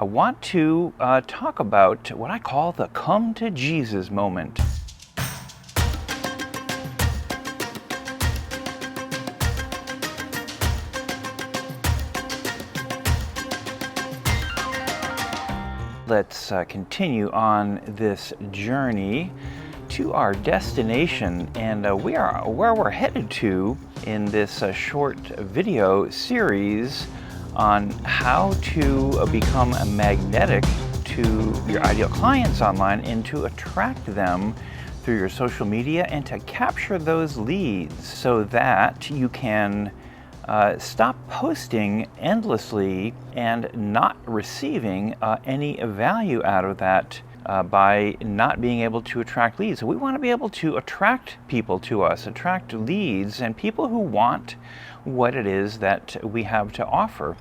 I want to talk about what I call the come to Jesus moment. Let's continue on this journey to our destination, and we are where we're headed to in this short video series on how to become magnetic to your ideal clients online and to attract them through your social media and to capture those leads so that you can stop posting endlessly and not receiving any value out of that by not being able to attract leads. So we want to be able to attract people to us, attract leads and people who want what it is that we have to offer.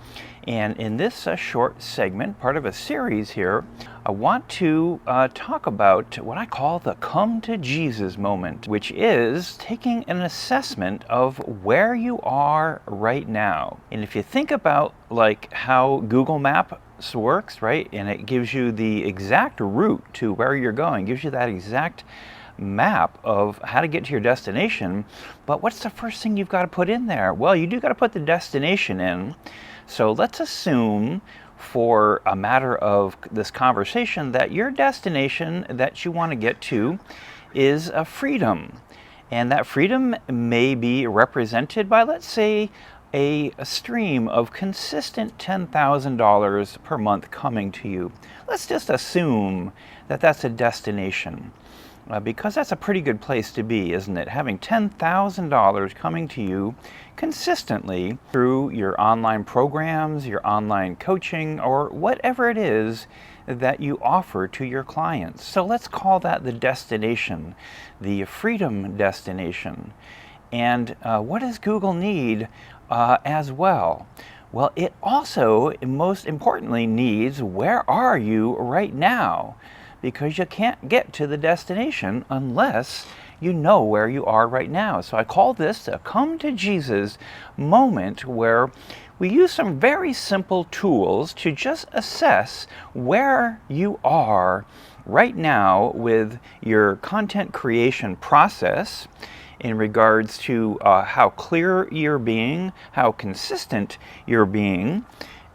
And in this short segment, part of a series here, I want to talk about what I call the come to Jesus moment, which is taking an assessment of where you are right now. And if you think about like how Google Maps works, right? And it gives you the exact route to where you're going, gives you that exact map of how to get to your destination. But what's the first thing you've got to put in there? Well, you do got to put the destination in. So let's assume for a matter of this conversation that your destination that you want to get to is a freedom. And that freedom may be represented by, let's say, a stream of consistent $10,000 per month coming to you. Let's just assume that that's a destination. Because that's a pretty good place to be, isn't it? Having $10,000 coming to you consistently through your online programs, your online coaching, or whatever it is that you offer to your clients. So let's call that the destination, the freedom destination. And what does Google need as well? Well, it also, most importantly, needs where are you right now? Because you can't get to the destination unless you know where you are right now. So I call this a come to Jesus moment, where we use some very simple tools to just assess where you are right now with your content creation process in regards to how clear you're being, how consistent you're being,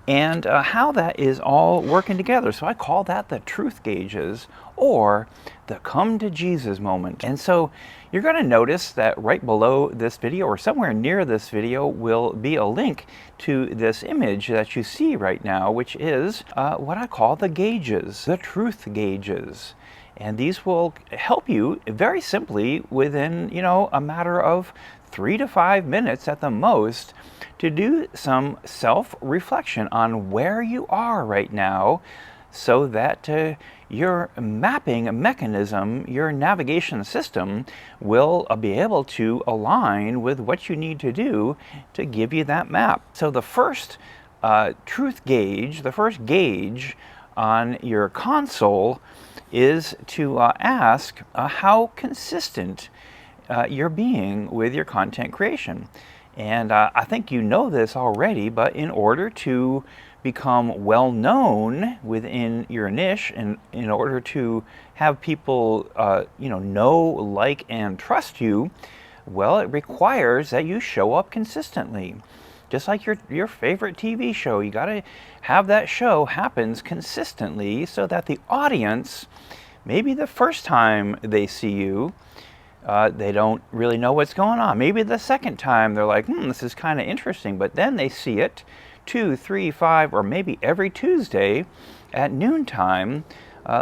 and how that is all working together. So I call that the truth gauges, or the come to Jesus moment. And so you're going to notice that right below this video, or somewhere near this video, will be a link to this image that you see right now, which is what I call the gauges, the truth gauges. And these will help you very simply within, a matter of 3 to 5 minutes at the most to do some self-reflection on where you are right now, so that your mapping mechanism, your navigation system, will be able to align with what you need to do to give you that map. So the first truth gauge, the first gauge on your console is to ask how consistent you're being with your content creation. And I think you know this already, but in order to become well known within your niche, and in order to have people know, like, and trust you, well, it requires that you show up consistently. Just like your favorite TV show, you got to have that show happens consistently so that the audience, maybe the first time they see you, they don't really know what's going on. Maybe the second time they're like, this is kind of interesting, but then they see it 2, 3, 5, or maybe every Tuesday at noontime,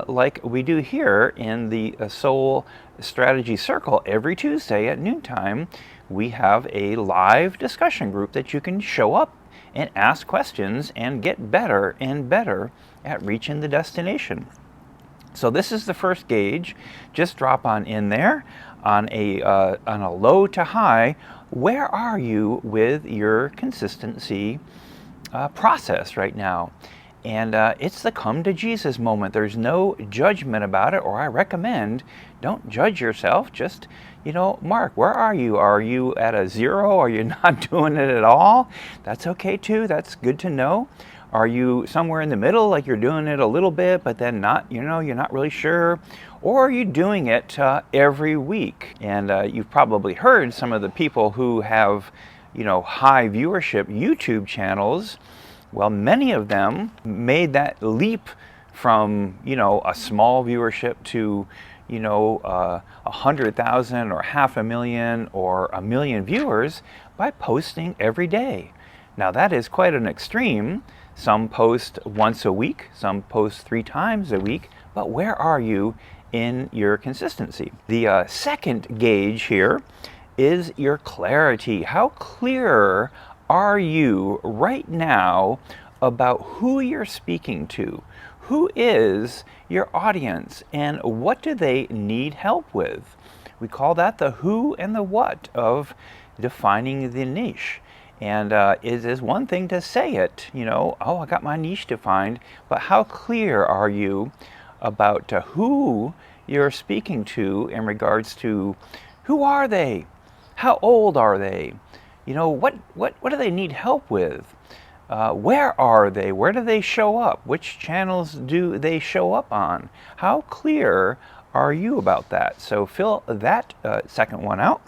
like we do here in the Soul Strategy Circle. Every Tuesday at noontime, we have a live discussion group that you can show up and ask questions and get better and better at reaching the destination. So this is the first gauge. Just drop on in there on a low to high. Where are you with your consistency process right now? And it's the come to Jesus moment. There's no judgment about it, or I recommend don't judge yourself. Just, Mark, where are you? Are you at a 0? Are you not doing it at all? That's okay too. That's good to know. Are you somewhere in the middle, like you're doing it a little bit, but then not, you're not really sure? Or are you doing it every week? And you've probably heard some of the people who have, high viewership YouTube channels. Well, many of them made that leap from, a small viewership to, 100,000 or 500,000 or 1 million viewers by posting every day. Now that is quite an extreme. Some post once a week, some post 3 times a week, but where are you in your consistency? The second gauge here is your clarity. How clear are you right now about who you're speaking to? Who is your audience and what do they need help with? We call that the who and the what of defining the niche. And it is one thing to say it, oh, I got my niche defined, but how clear are you about who you're speaking to in regards to who are they? How old are they? What do they need help with? Where are they? Where do they show up? Which channels do they show up on? How clear are you about that? So fill that second one out.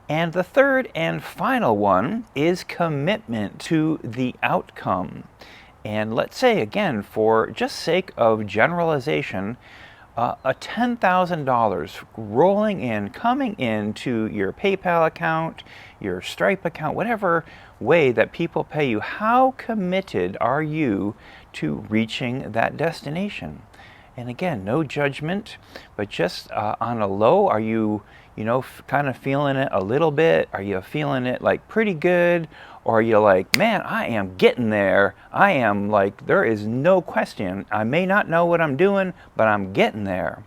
And the third and final one is commitment to the outcome. And let's say again, for just sake of generalization, a $10,000 rolling in, coming into your PayPal account, your Stripe account, whatever way that people pay you, how committed are you to reaching that destination? And again, no judgment, but just on a low, are you, kind of feeling it a little bit? Are you feeling it like pretty good? Or are you like, man, I am getting there. I am like, there is no question. I may not know what I'm doing, but I'm getting there.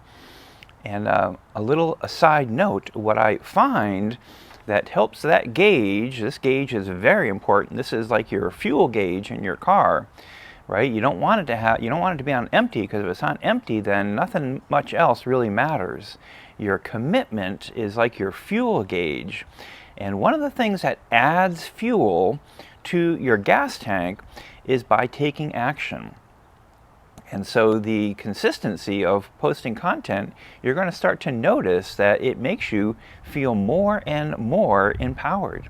And a little aside note, what I find that helps that gauge, this gauge is very important. This is like your fuel gauge in your car, right? You don't want it to be on empty, because if it's on empty, then nothing much else really matters. Your commitment is like your fuel gauge. And one of the things that adds fuel to your gas tank is by taking action. And so the consistency of posting content, you're going to start to notice that it makes you feel more and more empowered.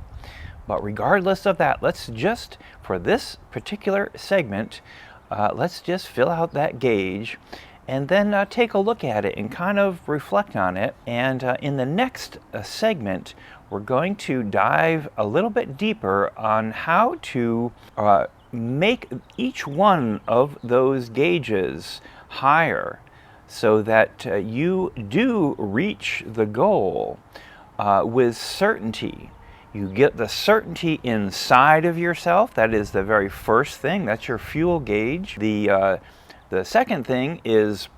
But regardless of that, let's just, for this particular segment, let's just fill out that gauge and then take a look at it and kind of reflect on it. And in the next segment, we're going to dive a little bit deeper on how to make each one of those gauges higher so that you do reach the goal with certainty. You get the certainty inside of yourself. That is the very first thing. That's your fuel gauge. The second thing is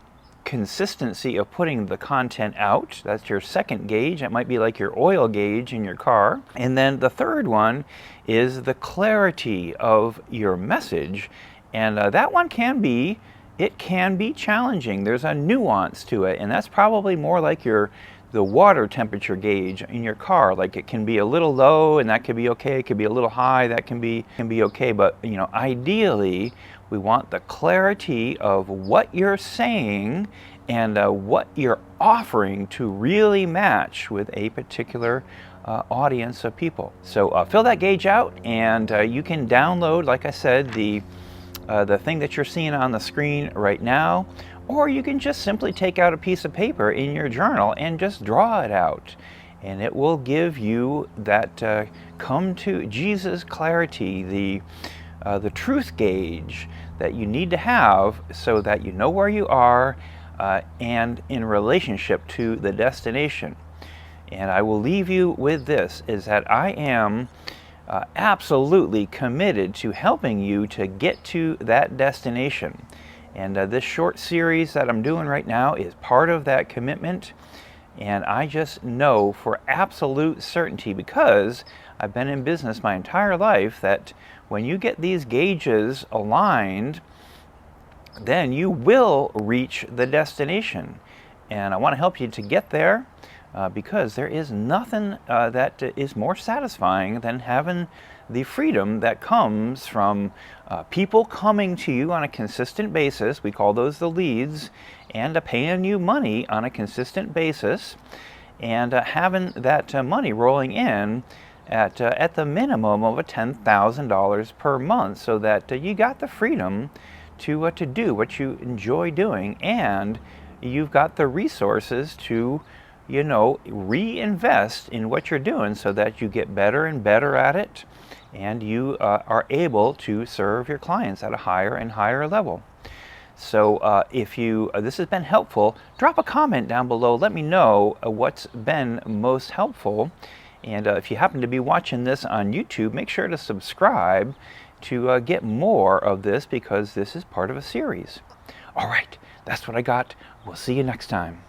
consistency of putting the content out. That's your second gauge. It might be like your oil gauge in your car. And then the third one is the clarity of your message. And that one can be challenging. There's a nuance to it, and that's probably more like the water temperature gauge in your car. Like it can be a little low, and that could be okay. It could be a little high, that can be okay. But ideally, we want the clarity of what you're saying and what you're offering to really match with a particular audience of people. So fill that gauge out, and you can download, like I said, the thing that you're seeing on the screen right now, or you can just simply take out a piece of paper in your journal and just draw it out. And it will give you that come to Jesus clarity, the truth gauge that you need to have so that you know where you are and in relationship to the destination. And I will leave you with this, is that I am absolutely committed to helping you to get to that destination. And this short series that I'm doing right now is part of that commitment. And I just know for absolute certainty, because I've been in business my entire life, that when you get these gauges aligned, then you will reach the destination. And I want to help you to get there. because there is nothing that is more satisfying than having the freedom that comes from people coming to you on a consistent basis. We call those the leads, and paying you money on a consistent basis, and having that money rolling in at the minimum of $10,000 per month, so that you got the freedom to do what you enjoy doing, and you've got the resources to, you know, reinvest in what you're doing so that you get better and better at it, and you are able to serve your clients at a higher and higher level. So if you this has been helpful, drop a comment down below. Let me know what's been most helpful. And if you happen to be watching this on YouTube, make sure to subscribe to get more of this, because this is part of a series. All right, that's what I got. We'll see you next time.